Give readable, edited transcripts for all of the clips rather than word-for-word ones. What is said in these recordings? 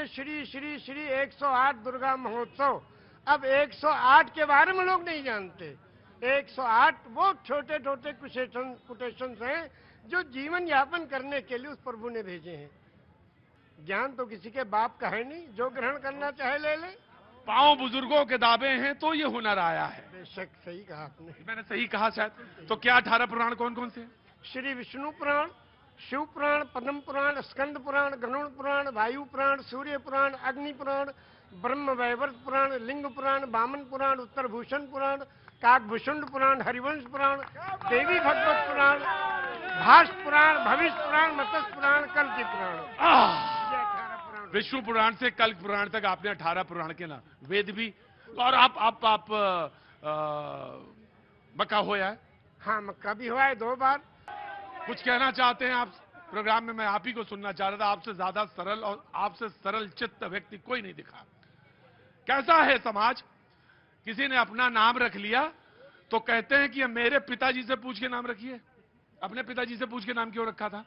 हैं श्री श्री श्री 108 दुर्गा महोत्सव। अब 108 के बारे में लोग नहीं जानते। 108 वो छोटे छोटे कोटेशंस हैं जो जीवन यापन करने के लिए उस प्रभु ने भेजे हैं। ज्ञान तो किसी के बाप का है नहीं, जो ग्रहण करना चाहे ले ले। पांव बुजुर्गों के दावे हैं तो ये हुनर आया है। बेशक सही कहा आपने। मैंने सही कहा शायद। तो क्या 18 पुराण कौन कौन से? श्री विष्णु पुराण, शिव पुराण, पद्म पुराण, स्कंद पुराण, गरुड़ पुराण, वायु पुराण, सूर्य पुराण, अग्नि पुराण, ब्रह्म वैवर्त पुराण, लिंग पुराण, वामन पुराण, उत्तर भूषण पुराण, काकभूषुंड पुराण, हरिवंश पुराण, देवी भगवत पुराण, भाष्य पुराण, भविष्य पुराण, मत्स्य पुराण, कल्कि पुराण। विष्णु पुराण से कल्क पुराण तक आपने 18 पुराण के नाम, वेद भी। और आप मक्का होया है? हाँ, मक्का भी हुआ है 2 बार। कुछ कहना चाहते हैं आप प्रोग्राम में? मैं आप ही को सुनना चाह रहा था। आपसे ज्यादा सरल और आपसे सरल चित्त व्यक्ति कोई नहीं दिखा। कैसा है समाज? किसी ने अपना नाम रख लिया तो कहते हैं कि मेरे पिताजी से पूछ के नाम रखिए। अपने पिताजी से पूछ के नाम क्यों रखा था?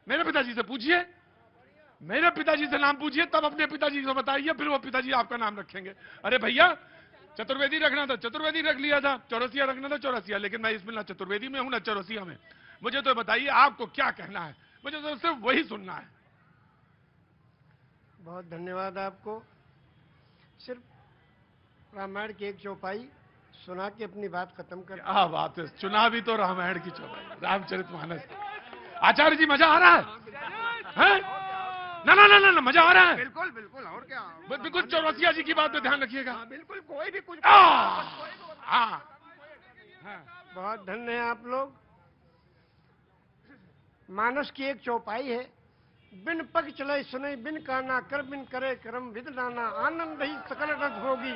मेरे पिताजी से पूछिए, मेरे पिताजी से नाम पूछिए, तब अपने पिताजी को बताइए, फिर वो पिताजी आपका नाम रखेंगे। अरे भैया, चतुर्वेदी रखना था, चतुर्वेदी रख लिया था। चौरसिया रखना था, चौरसिया। लेकिन मैं इसमें ना चतुर्वेदी में हूं ना चौरसिया में। मुझे तो बताइए आपको क्या कहना है? मुझे तो सिर्फ वही सुनना है। बहुत धन्यवाद आपको। सिर्फ रामायण की एक चौपाई सुना के अपनी बात खत्म कर। क्या बात है, चुनावी तो रामायण की चौपाई, रामचरितमानस। आचार्य जी मजा आ रहा है? ना ना ना ना, मजा आ रहा है। बिल्कुल बिल्कुल। और क्या? बिल्कुल। चौरसिया जी की बात पे ध्यान रखिएगा। बिल्कुल। कोई भी कुछ। बहुत धन्य है आप लोग। मानस की एक चौपाई है, बिन पग चले सुने, बिन काना कर, बिन करे कर्म विद नाना, आनंद ही सकल रस होगी,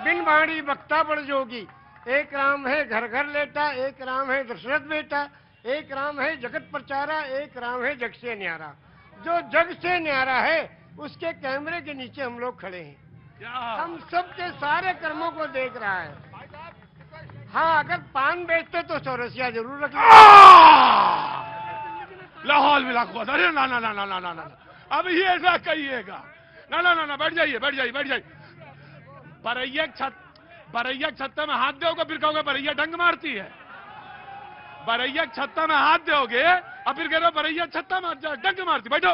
बिन बाणी वक्ता बड़ जोगी। एक राम है घर घर लेटा, एक राम है दशरथ बेटा, एक राम है जगत प्रचारा, एक राम है जग से न्यारा। जो जग से न्यारा है उसके कैमरे के नीचे हम लोग खड़े हैं। हम सबके सारे कर्मों को देख रहा है। हाँ, अगर पान बेचते तो चौरसिया जरूर रख लाहौल मिला। अरे ना ना ना ना ना ना ना, अब ये ऐसा कहिएगा। ना ना ना ना, बैठ जाइए बैठ जाइए बैठ जाइए। बरैया छत्ता में हाथ दोगे, फिर कहोगे बरैया डंग मारती है। बरैया छत्ता में हाथ दोगे और फिर कह रहे हो बरैया छत्ता में डंग मारती। बैठो।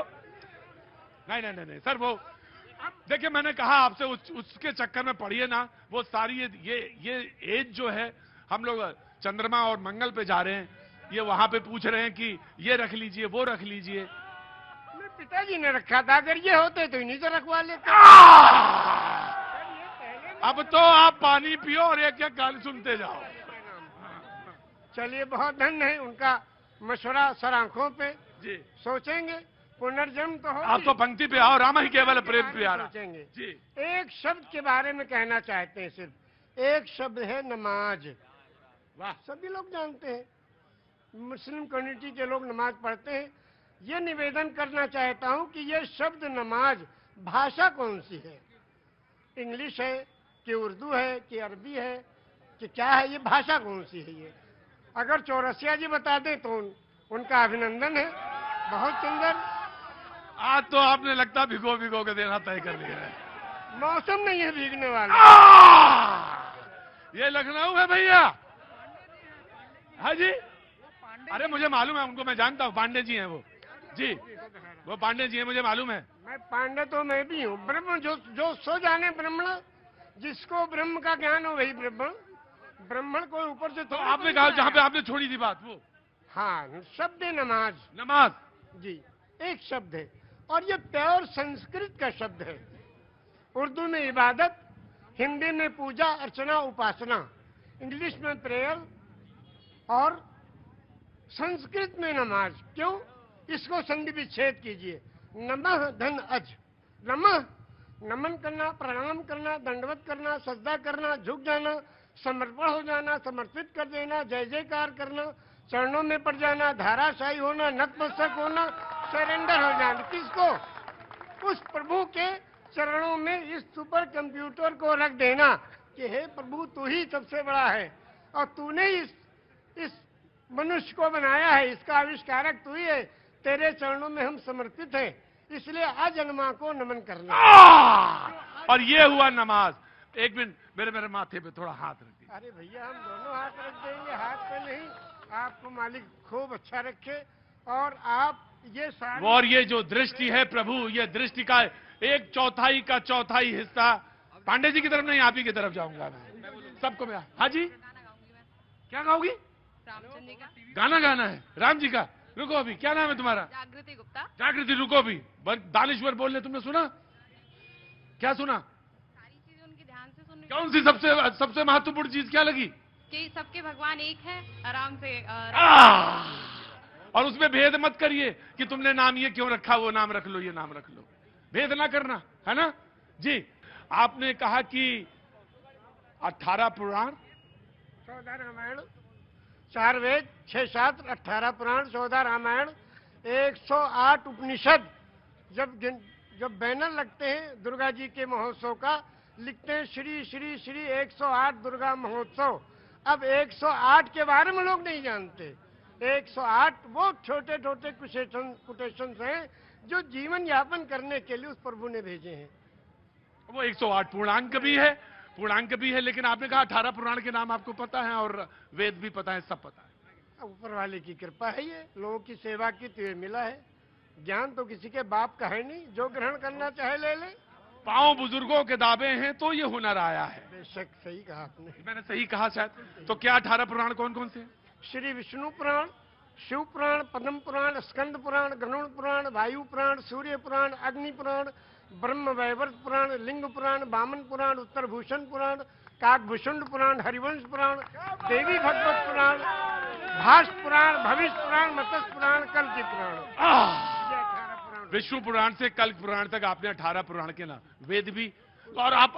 नहीं नहीं नहीं सर, वो देखिए मैंने कहा आपसे उसके चक्कर में पड़िए ना। वो सारी ये एज जो है, हम लोग चंद्रमा और मंगल पे जा रहे हैं, ये वहां पे पूछ रहे हैं कि ये रख लीजिए वो रख लीजिए। मेरे पिताजी ने रखा था, अगर ये होते तो इन्हीं से रखवा लेते। अब तो आप पानी पियो और एक एक गाली सुनते जाओ। चलिए, बहुत धन्य है। उनका मशवरा सर आंखों पे जी। सोचेंगे, पुनर्जन्म तो हो। आप तो पंक्ति पे आओ, राम ही केवल प्रेम प्यारा। सोचेंगे जी। एक शब्द के बारे में कहना चाहते हैं। सिर्फ एक शब्द है, नमाज। वाह, सभी लोग जानते हैं, मुस्लिम कम्युनिटी के लोग नमाज पढ़ते हैं। ये निवेदन करना चाहता हूं कि ये शब्द नमाज भाषा कौन सी है? इंग्लिश है कि उर्दू है कि अरबी है कि क्या है? ये भाषा कौन सी है? ये अगर चौरसिया जी बता दें तो उनका अभिनंदन है। बहुत सुंदर। आज तो आपने लगता भिगो भिगो के देना तय कर लिया है। मौसम नहीं है भीगने वाला। ये लखनऊ है भैया। हाँ जी, अरे मुझे मालूम है उनको, मैं जानता हूँ। पांडे जी हैं वो। जी, वो पांडे जी हैं, मुझे मालूम है। मैं पांडे तो मैं भी हूँ। ब्रह्म जो सो जाने ब्रह्मण, जिसको ब्रह्म का ज्ञान हो वही ब्रह्मण। ब्राह्मण को ऊपर से तो आपने कहा जहाँ पे आपने छोड़ी थी बात वो। हाँ, शब्द है नमाज। नमाज जी, एक शब्द है और ये प्योर संस्कृत का शब्द है। उर्दू में इबादत, हिंदी में पूजा अर्चना उपासना, इंग्लिश में प्रेयर और संस्कृत में नमाज। क्यों? इसको संधि विच्छेद कीजिए। नमः धन अज। नमः नमन करना, प्रणाम करना, दंडवत करना, सजदा करना, झुक जाना, समर्पण हो जाना, समर्पित कर देना, जय जयकार करना, चरणों में पड़ जाना, धाराशाही होना, नतमस्तक होना, सरेंडर हो जाना। किसको? उस प्रभु के चरणों में इस सुपर कंप्यूटर को रख देना कि हे प्रभु, तू ही सबसे बड़ा है और तूने इस मनुष्य को बनाया है, इसका आविष्कारक तू ही है। तेरे चरणों में हम समर्पित हैं। इसलिए अजन्मा को नमन करना। और ये हुआ नमाज। एक मिनट, मेरे माथे पे थोड़ा हाथ रख दीजिए। अरे भैया, हम दोनों हाथ रख देंगे, हाथ पे नहीं। आपको मालिक खूब अच्छा रखे। और आप ये सारी और ये जो दृष्टि है प्रभु, ये दृष्टि का 1/4 का चौथाई हिस्सा पांडे जी की तरफ नहीं, आप ही की तरफ जाऊंगा मैं। सबको मैं, हाँ जी, क्या गाओगी? रामचंद्र जी का गाना गाना है राम जी का। रुको अभी, क्या नाम है तुम्हारा? जागृति गुप्ता। जागृति, रुको अभी। दानेश्वर बोल रहे, तुमने सुना? क्या सुना? सारी चीजें उनकी ध्यान से सुन कौन सी सबसे महत्वपूर्ण चीज क्या लगी? कि सबके भगवान एक है, आराम से और उसमें भेद मत करिए कि तुमने नाम ये क्यों रखा, वो नाम रख लो, ये नाम रख लो। भेद ना करना, है ना जी। आपने कहा कि 18 पुराण, 14 रामायण, 4 वेद, 6 शास्त्र, 18 पुराण, 14 रामायण, 108 उपनिषद। जब बैनर लगते हैं दुर्गा जी के महोत्सव का, लिखते हैं श्री श्री श्री 108 दुर्गा महोत्सव। अब 108 के बारे में लोग नहीं जानते। 108 वो छोटे छोटे कोटेशन हैं जो जीवन यापन करने के लिए उस प्रभु ने भेजे हैं। वो 108 पूर्णांक भी है, लेकिन आपने कहा 18 पुराण के नाम आपको पता है और वेद भी पता है, सब पता है। ऊपर वाले की कृपा है, ये लोगों की सेवा की तो ये मिला है। ज्ञान तो किसी के बाप का है नहीं, जो ग्रहण करना चाहे ले ले। पांव बुजुर्गों के दावे हैं तो ये हुनर आया है। बेशक सही कहा आपने। मैंने सही कहा शायद। तो क्या 18 पुराण कौन कौन से? श्री विष्णु पुराण, शिव पुराण, पद्म पुराण, स्कंद पुराण, गरुड़ पुराण, वायु पुराण, सूर्य पुराण, अग्नि पुराण, ब्रह्म वैवर्त पुराण, लिंग पुराण, वामन पुराण, उत्तर भूषण पुराण, काकभूषुंड पुराण, हरिवंश पुराण, देवी भगवत पुराण, भाष पुराण, भविष्य पुराण, मत्स्य पुराण, कल्कि पुराण। विष्णु पुराण से कल्क पुराण तक आपने 18 पुराण के नाम, वेद भी। और आप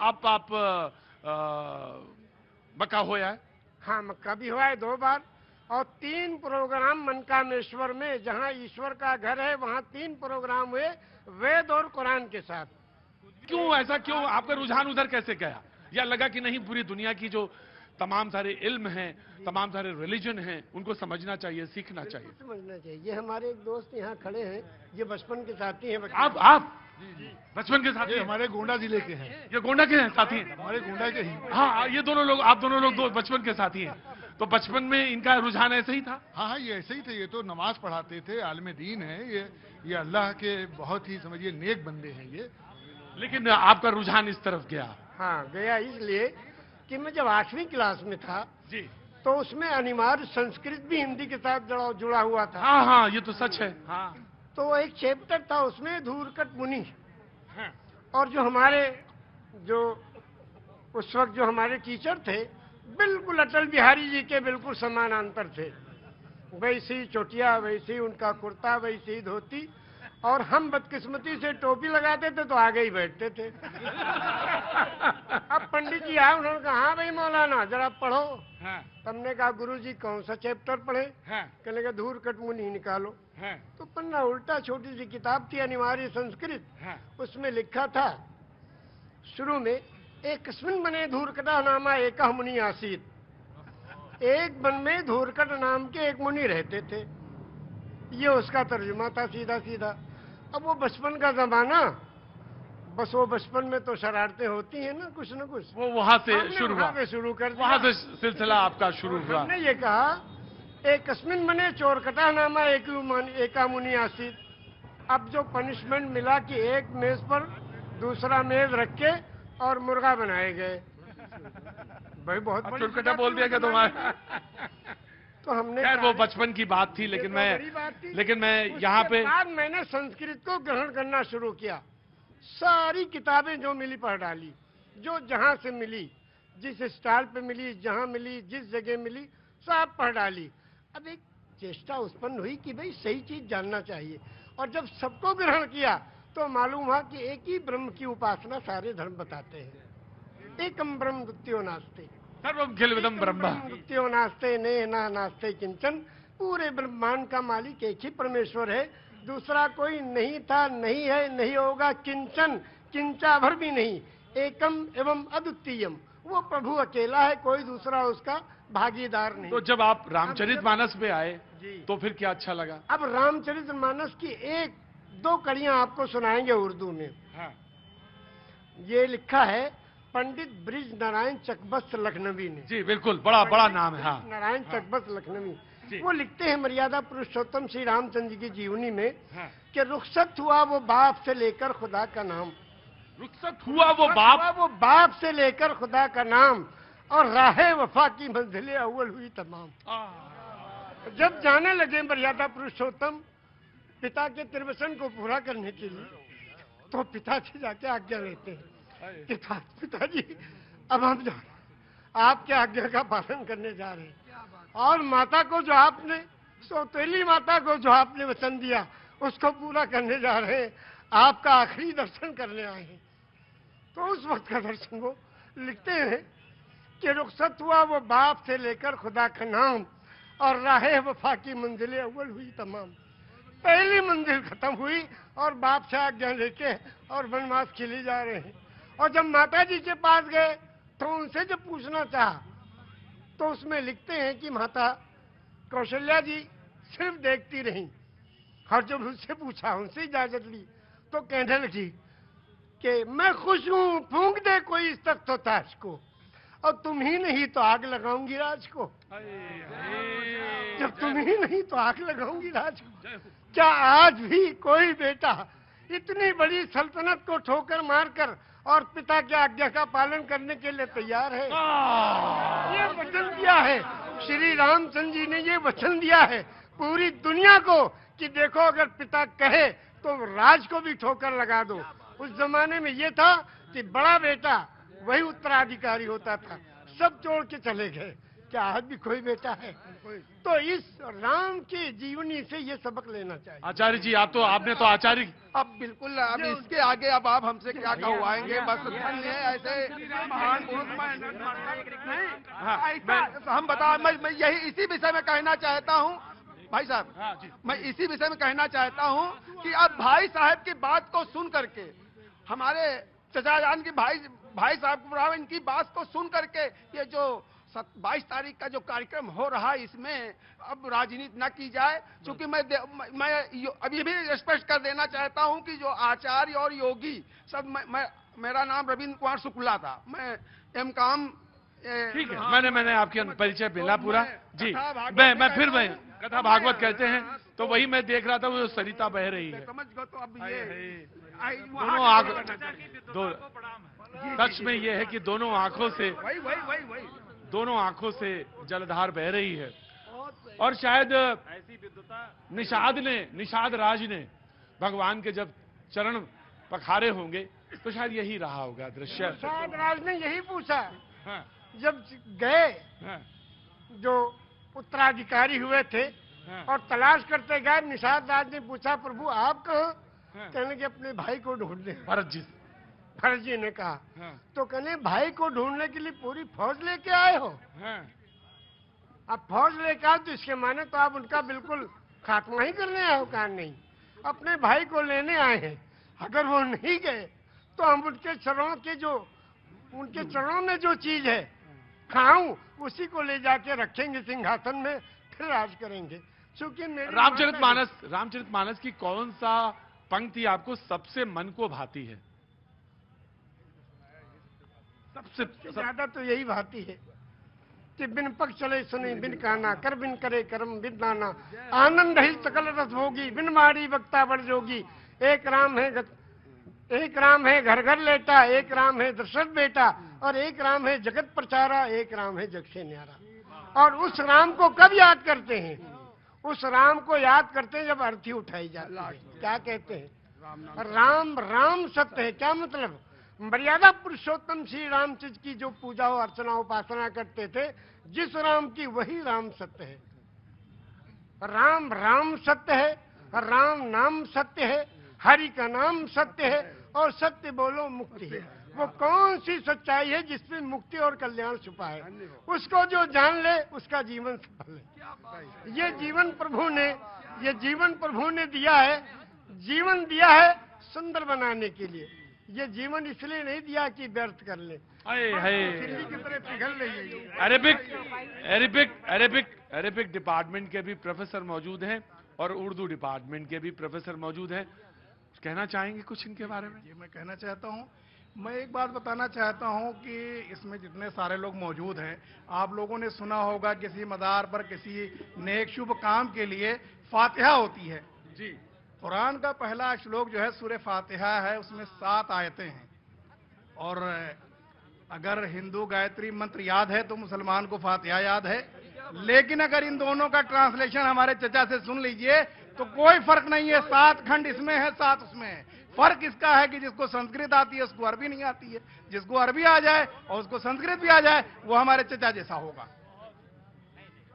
मक्का होया है? हाँ, मक्का भी हुआ है 2 बार। और 3 प्रोग्राम मनकामेश्वर में, जहाँ ईश्वर का घर है, वहाँ 3 प्रोग्राम हुए वेद और कुरान के साथ। क्यों ऐसा, क्यों आपका रुझान उधर कैसे गया? या लगा कि नहीं, पूरी दुनिया की जो तमाम सारे इल्म हैं, तमाम सारे रिलीजन हैं, उनको समझना चाहिए, सीखना चाहिए? समझना चाहिए। ये हमारे एक दोस्त यहाँ खड़े हैं, ये बचपन के साथी हैं। आप बचपन के साथी? हमारे गोंडा जिले के हैं। ये गोंडा के हैं साथी? हमारे गोंडा के ही। हाँ, ये दोनों लोग, आप दोनों लोग दो बचपन के साथी हैं। तो बचपन में इनका रुझान ऐसे ही था? हाँ, ये ऐसे ही थे। ये तो नमाज पढ़ाते थे, आलिम दीन है ये अल्लाह के बहुत ही समझिए नेक बंदे हैं ये। लेकिन आपका रुझान इस तरफ गया? हाँ, गया इसलिए कि मैं जब 8वीं क्लास में था जी, तो उसमें अनिवार्य संस्कृत भी हिंदी के साथ जुड़ा हुआ था। हाँ हाँ, ये तो सच है। हाँ, तो एक चैप्टर था उसमें, धूर्कट मुनि। हाँ। और जो उस वक्त जो हमारे टीचर थे, बिल्कुल अटल बिहारी जी के बिल्कुल समानांतर थे। वैसी चोटिया, वैसी उनका कुर्ता, वैसी धोती। और हम बदकिस्मती से टोपी लगाते थे तो आगे ही बैठते थे। अब पंडित जी आए, उन्होंने कहा हाँ भाई मौलाना जरा पढ़ो। हाँ, हमने कहा गुरुजी कौन सा चैप्टर पढ़े? हाँ, कहने का धूर्कट मुनि निकालो। हाँ, तो पन्ना उल्टा, छोटी सी किताब थी अनिवार्य संस्कृत। हाँ। उसमें लिखा था शुरू में, एकस्मिन् वने धूर्कटा नामा एकः मुनि आसीत। एक वन में धूर्कट नाम के एक मुनि रहते थे। ये उसका तर्जुमा था सीधा सीधा। अब वो बचपन का जमाना, बस वो बचपन में तो शरारतें होती हैं ना कुछ वो वहां से शुरू हुआ, वहां पे शुरू कर दिया। वहां से सिलसिला आपका शुरू हुआ। हमने ये कहा, एकस्मिन् वने चोरकटा नामा एका मुनि आसीत। अब जो पनिशमेंट मिला कि एक मेज पर दूसरा मेज रख के और मुर्गा बनाए गए। भाई बहुत बड़ी चुरकटा बोल दिया क्या तुम्हारा? तो हमने खैर वो बचपन की बात थी, लेकिन मैं यहाँ पे बाद मैंने संस्कृत को ग्रहण करना शुरू किया। सारी किताबें जो मिली पढ़ डाली, जो जहां से मिली, जिस स्टाइल पे मिली, जहां मिली, जिस जगह मिली, सब पढ़ डाली। अब एक चेष्टा उत्पन्न हुई कि भाई सही चीज जानना चाहिए। और जब सबको ग्रहण किया तो मालूम हुआ कि एक ही ब्रह्म की उपासना सारे धर्म बताते हैं। एकम ब्रह्म द्वितीयो नास्ते, सर्वम खिलविदम ब्रह्म, द्वितीयो नास्ते ने ना नास्ते किंचन। पूरे ब्रह्मांड का मालिक एक ही परमेश्वर है, दूसरा कोई नहीं था, नहीं है, नहीं होगा, किंचन, किंचा भर भी नहीं। एकम एवं अद्वितीयम, वो प्रभु अकेला है, कोई दूसरा उसका भागीदार नहीं। तो जब आप रामचरितमानस पे आए जी, तो फिर क्या अच्छा लगा? अब रामचरितमानस की एक दो कड़ियां आपको सुनाएंगे उर्दू में। हाँ। ये लिखा है पंडित ब्रिज नारायण चकबस्त लखनवी ने। जी बिल्कुल, बड़ा बड़ा नाम है। हाँ। नारायण हाँ। चकबस्त लखनवी। जी। वो लिखते हैं मर्यादा पुरुषोत्तम श्री रामचंद्र जी की जीवनी में हाँ। कि रुखसत हुआ वो बाप से लेकर खुदा का नाम। रुखसत हुआ वो बाप से लेकर खुदा का नाम, और राहे वफा की मंजिलें अव्वल हुई तमाम। जब जाने लगे मर्यादा पुरुषोत्तम पिता के त्रिवचन को पूरा करने के लिए, तो पिता से जाके आज्ञा लेते हैं। पिताजी अब हम जा रहे हैं, आपके आज्ञा का पालन करने जा रहे हैं, और माता को जो आपने, सौतेली माता को जो आपने वचन दिया उसको पूरा करने जा रहे हैं, आपका आखिरी दर्शन करने आए हैं। तो उस वक्त का दर्शन वो लिखते हैं कि रुखसत हुआ वो बाप से लेकर खुदा का नाम, और राहे वफा की मंजिलें अव्वल हुई तमाम। पहली मंजिल खत्म हुई और बाप से आज्ञा लेके और वनवास के लिए जा रहे हैं। और जब माता जी के पास गए तो उनसे जब पूछना चाहा, तो उसमें लिखते हैं कि माता कौशल्या जी सिर्फ देखती रहीं, और जब उनसे पूछा, उनसे इजाजत ली, तो कहने लगी कि मैं खुश हूं, फूंक दे कोई इस तख्त ताज को, और तुम ही नहीं तो आग लगाऊंगी राज को। जब तुम ही नहीं तो आग लगाऊंगी राज को। क्या आज भी कोई बेटा इतनी बड़ी सल्तनत को ठोकर मारकर और पिता की आज्ञा का पालन करने के लिए तैयार है? ये वचन दिया है श्री रामचंद्र जी ने, ये वचन दिया है पूरी दुनिया को कि देखो अगर पिता कहे तो राज को भी ठोकर लगा दो। उस जमाने में ये था कि बड़ा बेटा वही उत्तराधिकारी होता था, सब छोड़ के चले गए। क्या आज भी कोई बेटा है? तो इस राम की जीवनी से ये सबक लेना चाहिए। आचार्य जी, आपने तो आचार्य, अब बिल्कुल, अब इसके आगे अब आप हमसे क्या कहवाएंगे? बस धन्य है ऐसे महान पुरुष। हम बता, मैं यही इसी विषय में कहना चाहता हूँ भाई साहब। मैं इसी विषय में कहना चाहता हूँ कि अब भाई साहब की बात को सुन करके, हमारे चचा जान की भाई साहब इनकी बात को सुन करके, ये जो 22 तारीख का जो कार्यक्रम हो रहा है, इसमें अब राजनीति न की जाए। क्योंकि मैं अब ये भी स्पष्ट कर देना चाहता हूं कि जो आचार्य और योगी सब, मेरा नाम रविंद्र कुमार शुक्ला था, मैं एमकॉम। ठीक है, मैंने आपके परिचय मिला पूरा जी। मैं फिर कथा भागवत कहते हैं तो वही मैं देख रहा था, वो सरिता बह रही है। समझ गए? तो अब ये दोनों आंखों, सच में ये है कि दोनों आंखों से, दोनों आंखों से जलधार बह रही है। और शायद निषाद राज ने भगवान के जब चरण पखारे होंगे तो शायद यही रहा होगा दृश्य। निषाद राज ने यही पूछा। हाँ। जब गए, हाँ। जो उत्तराधिकारी हुए थे, हाँ। और तलाश करते गए, निषाद राज ने पूछा, प्रभु आप कहाँ? हाँ। कहने के अपने भाई को ढूंढने। भरत जी ने कहा। हाँ। तो कहने भाई को ढूंढने के लिए पूरी फौज लेके आए हो? हाँ। अब फौज लेके आओ तो इसके माने तो आप उनका बिल्कुल खात्मा ही करने आए हो? कहा नहीं, अपने भाई को लेने आए हैं। अगर वो नहीं गए तो हम उनके चरणों में जो चीज है खाऊं, उसी को ले जाके रखेंगे सिंहासन में, फिर राज करेंगे। क्योंकि रामचरितमानस की कौन सा पंक्ति आपको सबसे मन को भाती है? सबसे ज्यादा तो यही भाती है कि बिन पग चले सुने बिन काना, कर बिन करे कर्म बिन नाना, आनंद ही सकल रस भोगी, बिन मारी वक्ता बड़ जोगी। एक राम है घर घर लेटा, एक राम है दशरथ बेटा, और एक राम है जगत प्रचारा, एक राम है जग से न्यारा। और उस राम को कब याद करते हैं? उस राम को याद करते हैं जब अर्थी उठाई जाती है। क्या कहते हैं? राम सत्य है। क्या मतलब? मर्यादा पुरुषोत्तम श्री रामचंद्र की जो पूजा और अर्चना उपासना करते थे, जिस राम की वही राम सत्य है। राम सत्य है, राम नाम सत्य है, हरि का नाम सत्य है, और सत्य बोलो मुक्ति है। वो कौन सी सच्चाई है जिसमें मुक्ति और कल्याण छुपा है? उसको जो जान ले उसका जीवन सफल है। ये जीवन प्रभु ने दिया है, जीवन दिया है सुंदर बनाने के लिए। ये जीवन इसलिए नहीं दिया कि व्यर्थ कर ले, दिल्ली की तरह पिघल रही है। अरेबिक डिपार्टमेंट के भी प्रोफेसर मौजूद हैं और उर्दू डिपार्टमेंट के भी प्रोफेसर मौजूद हैं। कहना चाहेंगे कुछ इनके बारे में? ये मैं कहना चाहता हूँ, मैं एक बात बताना चाहता हूँ कि इसमें जितने सारे लोग मौजूद हैं, आप लोगों ने सुना होगा किसी मदार पर किसी नेक शुभ काम के लिए फातिहा होती है जी। कुरान का पहला श्लोक जो है सूरह फातिहा है, उसमें 7 आयतें हैं। और अगर हिंदू गायत्री मंत्र याद है तो मुसलमान को फातिहा याद है, लेकिन अगर इन दोनों का ट्रांसलेशन हमारे चचा से सुन लीजिए तो कोई फर्क नहीं है। 7 खंड इसमें है, 7 उसमें है। फर्क इसका है कि जिसको संस्कृत आती है उसको अरबी नहीं आती है, जिसको अरबी आ जाए और उसको संस्कृत भी आ जाए वो हमारे चचा जैसा होगा।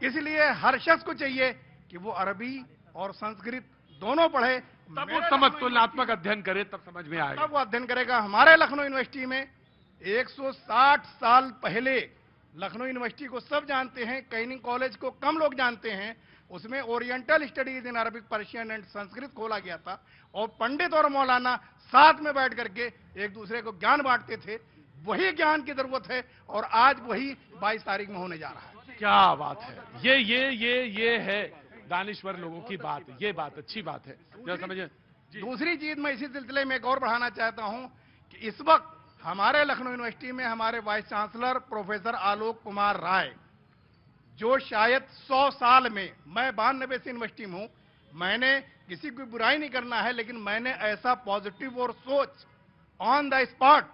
इसलिए हर शख्स को चाहिए कि वो अरबी और संस्कृत दोनों पढ़े, तब वो समझ तुलनात्मक अध्ययन करे, तब समझ में आएगा। तब वो अध्ययन करेगा। हमारे लखनऊ यूनिवर्सिटी में 160 साल पहले, लखनऊ यूनिवर्सिटी को सब जानते हैं, कैनिंग कॉलेज को कम लोग जानते हैं, उसमें oriental studies in Arabic, Persian and Sanskrit खोला गया था और पंडित और मौलाना साथ में बैठ करके एक दूसरे को ज्ञान बांटते थे। वही ज्ञान की जरूरत है और आज वही 22 तारीख में होने जा रहा है। क्या बात है, ये है दानिश्वर लोगों की बात। ये बात अच्छी बात है, जो समझिए। दूसरी चीज मैं इसी सिलसिले में एक और बढ़ाना चाहता हूं कि इस वक्त हमारे लखनऊ यूनिवर्सिटी में हमारे vice chancellor professor Alok Kumar Rai, जो शायद 100 साल में, मैं 92 से यूनिवर्सिटी में हूं, मैंने किसी की बुराई नहीं करना है, लेकिन मैंने ऐसा पॉजिटिव और सोच ऑन द स्पॉट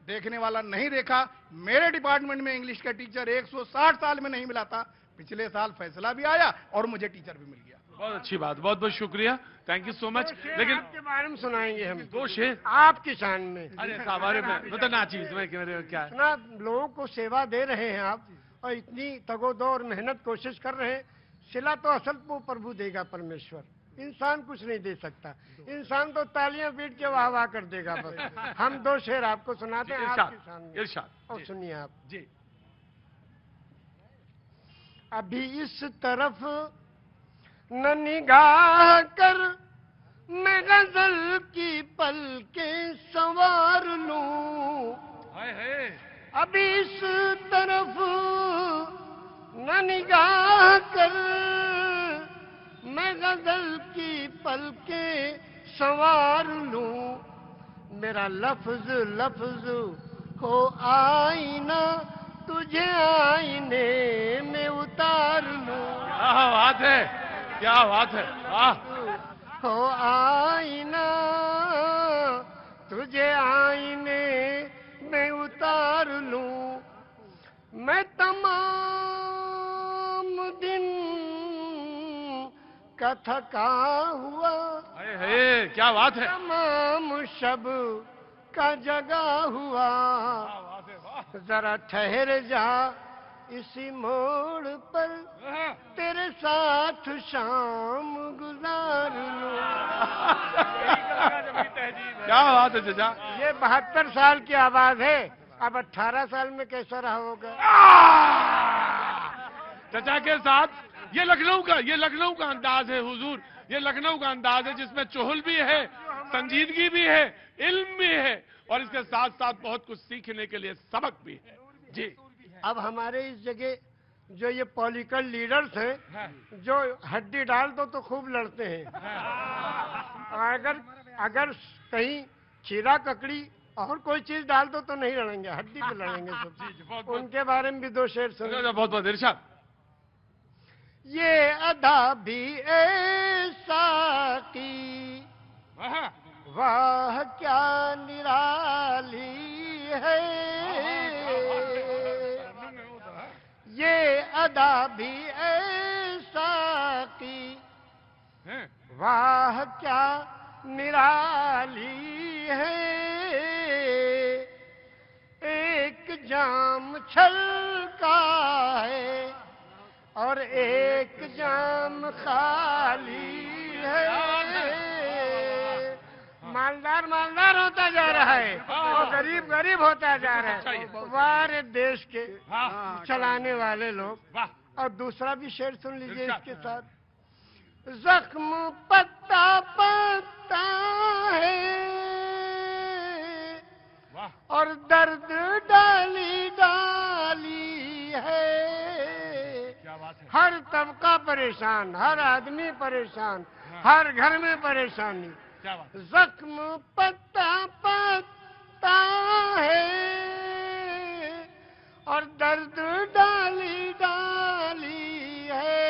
देखने वाला नहीं देखा। मेरे डिपार्टमेंट में इंग्लिश का टीचर 160 साल में नहीं मिला था। पिछले साल फैसला भी आया और मुझे टीचर भी मिल गया। बहुत अच्छी बात, बहुत बहुत शुक्रिया, थैंक यू सो मच। लेकिन आपके बारे में सुनाएंगे हम 2 शेर आपकी शान में। अरे साहब, अरे मतलब ना चीज में क्या है? इतना लोगों को सेवा दे रहे हैं आप और इतनी तगोदो और मेहनत कोशिश कर रहे हैं। सिला तो असल वो प्रभु देगा, परमेश्वर। इंसान कुछ नहीं दे सकता, इंसान तो तालियां पीट के वाह वाह कर देगा बस। हम 2 शेर आपको सुनाते हैं आपकी शान में, इरशाद और सुनिए आप जी। अभी इस तरफ न निगाह कर, मैं गजल की पलकें संवार लूं। अभी इस तरफ न निगाह कर, मैं गजल की पलकें संवार लूं। मेरा लफ्ज लफ्ज हो आईना, तुझे आईने में उतार लूं। क्या बात है, क्या बात है, वाह। हो आईना, तुझे आईने में उतार लूं। मैं तमाम दिन का थका हुआ, क्या बात है, तमाम शब का जगा हुआ। जरा ठहर जा इसी मोड़ पर, तेरे साथ शाम गुजार लूं। क्या बात है चचा। ये 72 साल की आवाज है, अब 18 साल में कैसा रहा होगा। चचा के साथ ये लखनऊ का अंदाज है हुजूर, ये लखनऊ का अंदाज है जिसमें चुहल भी है, संजीदगी भी है, इल्म भी है और इसके साथ साथ बहुत कुछ सीखने के लिए सबक भी है जी। अब हमारे इस जगह जो ये पॉलिटिकल लीडर्स हैं, जो हड्डी डाल दो तो खूब लड़ते हैं, और अगर कहीं खीरा ककड़ी और कोई चीज डाल दो तो नहीं लड़ेंगे, हड्डी पे लड़ेंगे सब। उनके बारे में भी 2 शेर सुनिए। बहुत बहुत इरशाद। ये अदा भी ऐसा की, वाह क्या निराली है। ये अदा भी ऐसा की, वाह क्या निराली है। एक जाम छलका है और एक जाम खाली है। मालदार मालदार होता जा रहा है और गरीब गरीब होता जा रहा है। वारे देश के चलाने वाले लोग। और दूसरा भी शेर सुन लीजिए इसके साथ। जख्म पत्ता पत्ता है और दर्द डाली डाली है। हर तबका परेशान, हर आदमी परेशान, हर घर में परेशानी। क्या बात। जख्म पत्ता पत्ता है और दर्द डाली डाली है।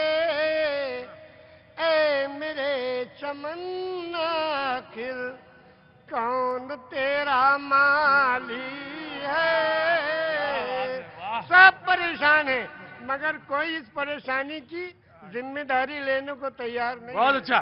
ए मेरे चमन आखिर कौन तेरा माली है। सब परेशान है मगर कोई इस परेशानी की जिम्मेदारी लेने को तैयार नहीं। बहुत अच्छा।